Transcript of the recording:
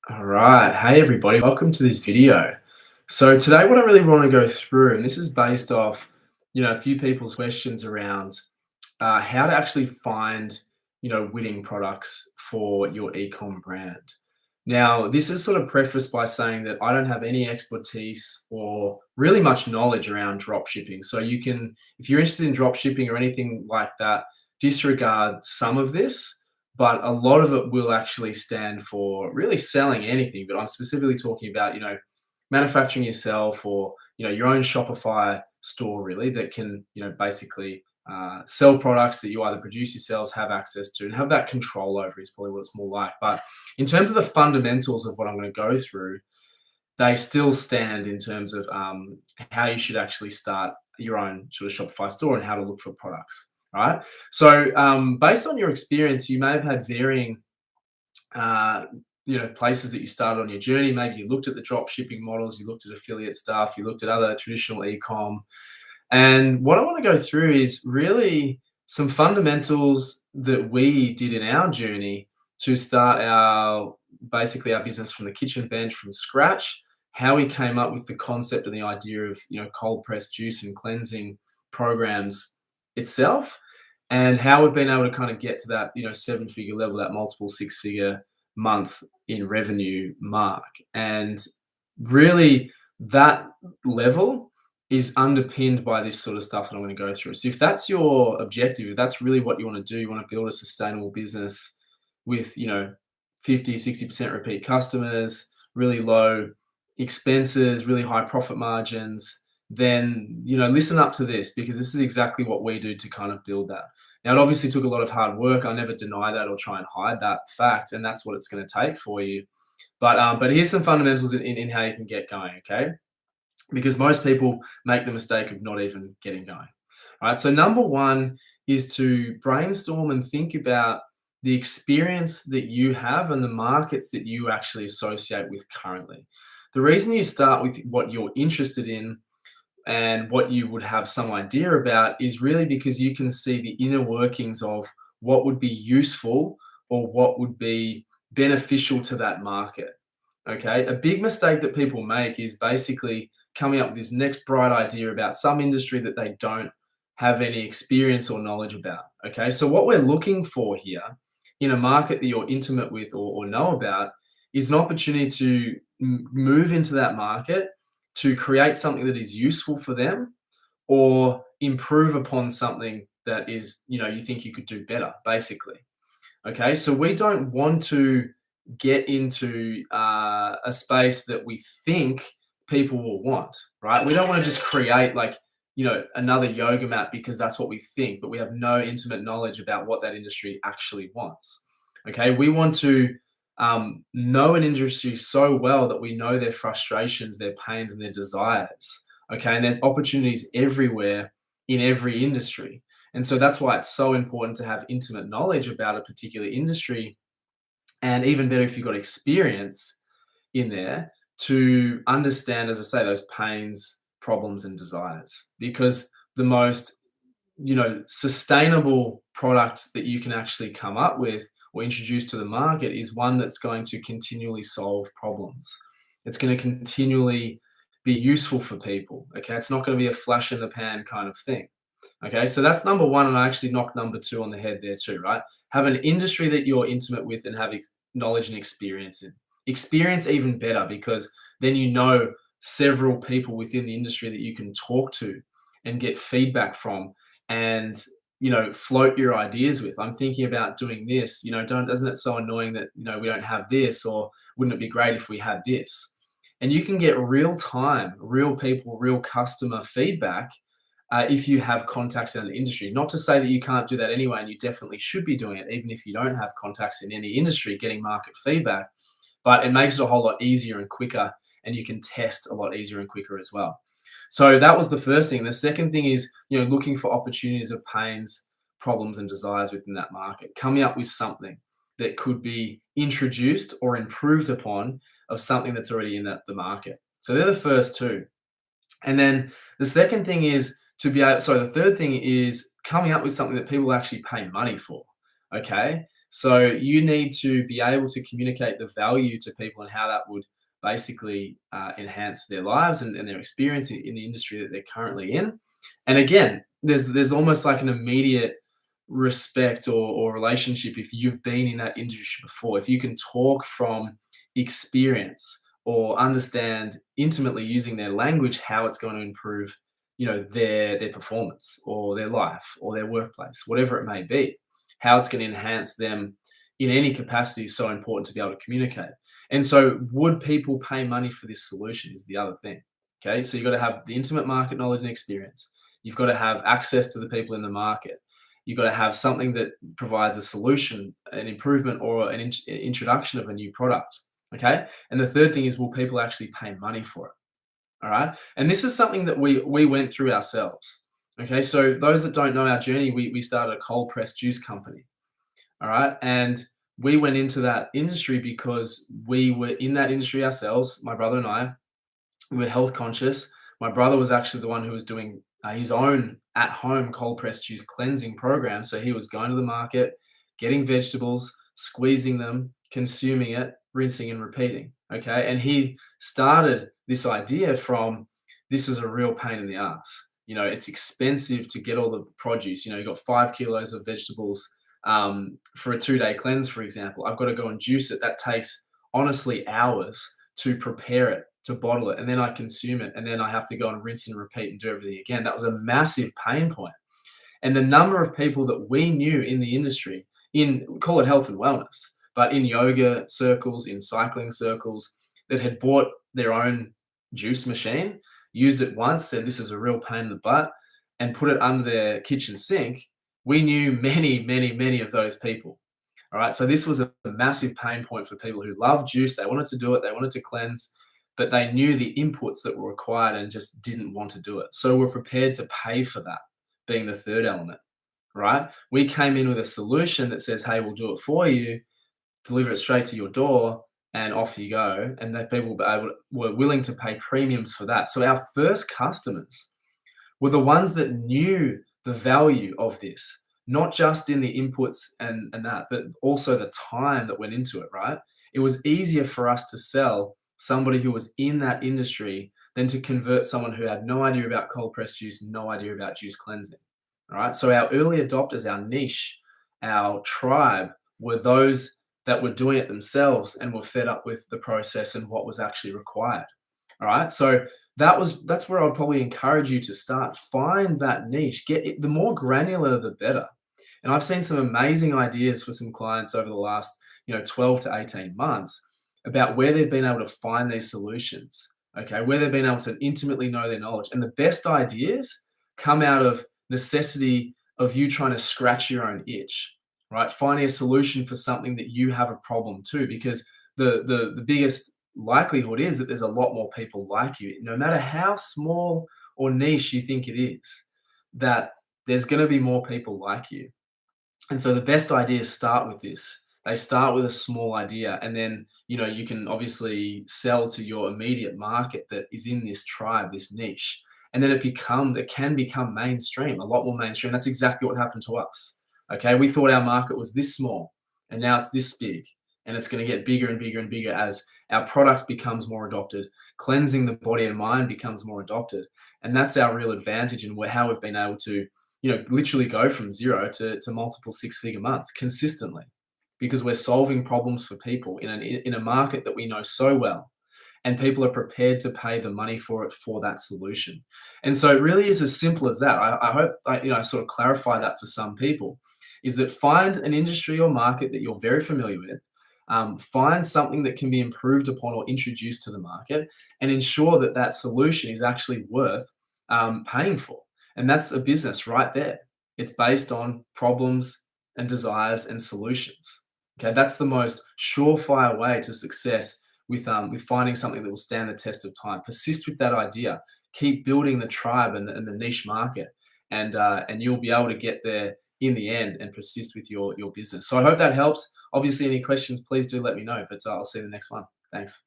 All right. Hey, everybody. Welcome to this video. So today what I really want to go through, and this is based off, a few people's questions around how to actually find, winning products for your ecom brand. Now, this is sort of prefaced by saying that I don't have any expertise or really much knowledge around drop shipping. So you can, if you're interested in drop shipping or anything like that, disregard some of this, but a lot of it will actually stand for really selling anything. But I'm specifically talking about, manufacturing yourself or, your own Shopify store really that can, basically sell products that you either produce yourselves, have access to, and have that control over is probably what it's more like. But in terms of the fundamentals of what I'm going to go through, they still stand in terms of how you should actually start your own sort of Shopify store and how to look for products. Right. So, based on your experience, you may have had varying, places that you started on your journey. Maybe you looked at the drop shipping models, you looked at affiliate stuff, you looked at other traditional ecom. And what I want to go through is really some fundamentals that we did in our journey to start basically our business from the kitchen bench from scratch, how we came up with the concept and the idea of, cold pressed juice and cleansing programs itself, and how we've been able to kind of get to that, seven-figure level, that multiple six-figure month in revenue mark. And really that level is underpinned by this sort of stuff that I'm going to go through. So if that's your objective, if that's really what you want to do, you want to build a sustainable business with, 50, 60% repeat customers, really low expenses, really high profit margins, then, listen up to this, because this is exactly what we do to kind of build that. Now, it obviously took a lot of hard work. I never deny that or try and hide that fact, and that's what it's going to take for you. But here's some fundamentals in how you can get going, okay? Because most people make the mistake of not even getting going. All right. So number one is to brainstorm and think about the experience that you have and the markets that you actually associate with currently. The reason you start with what you're interested in and what you would have some idea about is really because you can see the inner workings of what would be useful or what would be beneficial to that market. Okay. A big mistake that people make is basically coming up with this next bright idea about some industry that they don't have any experience or knowledge about. Okay. So, what we're looking for here in a market that you're intimate with or know about is an opportunity to move into that market to create something that is useful for them or improve upon something that is, you think you could do better, basically. Okay. So, we don't want to get into a space that we think people will want, right? We don't want to just create like, another yoga mat because that's what we think, but we have no intimate knowledge about what that industry actually wants. Okay. We want to know an industry so well that we know their frustrations, their pains, and their desires. Okay. And there's opportunities everywhere in every industry. And so that's why it's so important to have intimate knowledge about a particular industry, and even better if you've got experience in there to understand, as I say, those pains, problems, and desires. Because the most, sustainable product that you can actually come up with or introduce to the market is one that's going to continually solve problems. It's going to continually be useful for people. Okay. It's not going to be a flash in the pan kind of thing. Okay, so that's number one, and I actually knocked number two on the head there too, right? Have an industry that you're intimate with and have knowledge and experience in. Experience even better, because then you know several people within the industry that you can talk to and get feedback from, and float your ideas with. I'm thinking about doing this. Doesn't it so annoying that we don't have this, or wouldn't it be great if we had this? And you can get real time, real people, real customer feedback if you have contacts in the industry. Not to say that you can't do that anyway, and you definitely should be doing it, even if you don't have contacts in any industry, getting market feedback, but it makes it a whole lot easier and quicker, and you can test a lot easier and quicker as well. So that was the first thing. The second thing is, looking for opportunities of pains, problems, and desires within that market, coming up with something that could be introduced or improved upon of something that's already in the market. So they're the first two. And then the second thing is the third thing is coming up with something that people actually pay money for. Okay. So you need to be able to communicate the value to people and how that would basically enhance their lives and their experience in the industry that they're currently in. And again, there's almost like an immediate respect or relationship if you've been in that industry before. If you can talk from experience or understand intimately using their language how it's going to improve, their performance or their life or their workplace, whatever it may be, how it's going to enhance them in any capacity is so important to be able to communicate. And so, would people pay money for this solution? Is the other thing. Okay, so you've got to have the intimate market knowledge and experience. You've got to have access to the people in the market. You've got to have something that provides a solution, an improvement, or an introduction of a new product. Okay, and the third thing is, will people actually pay money for it? All right, and this is something that we went through ourselves. Okay, so those that don't know our journey, we started a cold pressed juice company. All right. And we went into that industry because we were in that industry ourselves. My brother and I were health conscious. My brother was actually the one who was doing his own at home cold pressed juice cleansing program. So he was going to the market, getting vegetables, squeezing them, consuming it, rinsing and repeating. Okay. And he started this idea from this is a real pain in the ass. It's expensive to get all the produce. You've got 5 kilos of vegetables for a 2-day cleanse, for example. I've got to go and juice it. That takes honestly hours to prepare it, to bottle it, and then I consume it, and then I have to go and rinse and repeat and do everything again. That was a massive pain point. And the number of people that we knew in the industry, call it health and wellness, but in yoga circles, in cycling circles, that had bought their own juice machine, used it once, said this is a real pain in the butt, and put it under their kitchen sink. We knew many, many, many of those people. All right. So this was a massive pain point for people who love juice. They wanted to do it, they wanted to cleanse, but they knew the inputs that were required and just didn't want to do it. So we're prepared to pay for that, being the third element. Right. We came in with a solution that says, hey, we'll do it for you, deliver it straight to your door, and off you go. And that people were willing to pay premiums for that. So our first customers were the ones that knew the value of this, not just in the inputs and that, but also the time that went into it, right? It was easier for us to sell somebody who was in that industry than to convert someone who had no idea about cold pressed juice, no idea about juice cleansing. All right. So our early adopters, our niche, our tribe were those that were doing it themselves and were fed up with the process and what was actually required. All right. So that's where I'd probably encourage you to start. Find that niche. Get it, the more granular, the better. And I've seen some amazing ideas for some clients over the last 12 to 18 months about where they've been able to find these solutions. Okay, where they've been able to intimately know their knowledge. And the best ideas come out of necessity of you trying to scratch your own itch, right? Finding a solution for something that you have a problem too, because the biggest likelihood is that there's a lot more people like you, no matter how small or niche you think it is, that there's going to be more people like you. And so the best ideas start with this. They start with a small idea, and then you can obviously sell to your immediate market that is in this tribe, this niche, and then it can become mainstream, a lot more mainstream. That's exactly what happened to us. Okay, we thought our market was this small, and now it's this big, and it's going to get bigger and bigger and bigger as our product becomes more adopted, cleansing the body and mind becomes more adopted, and that's our real advantage and how we've been able to literally go from zero to multiple six-figure months consistently, because we're solving problems for people in a market that we know so well, and people are prepared to pay the money for it, for that solution. And so it really is as simple as that. I hope I sort of clarify that for some people, is that find an industry or market that you're very familiar with, find something that can be improved upon or introduced to the market, and ensure that that solution is actually worth paying for. And that's a business right there. It's based on problems and desires and solutions. Okay, that's the most surefire way to success with finding something that will stand the test of time. Persist with that idea. Keep building the tribe and the niche market, and you'll be able to get there in the end and persist with your business. So I hope that helps. Obviously, any questions, please do let me know. But I'll see you in the next one. Thanks.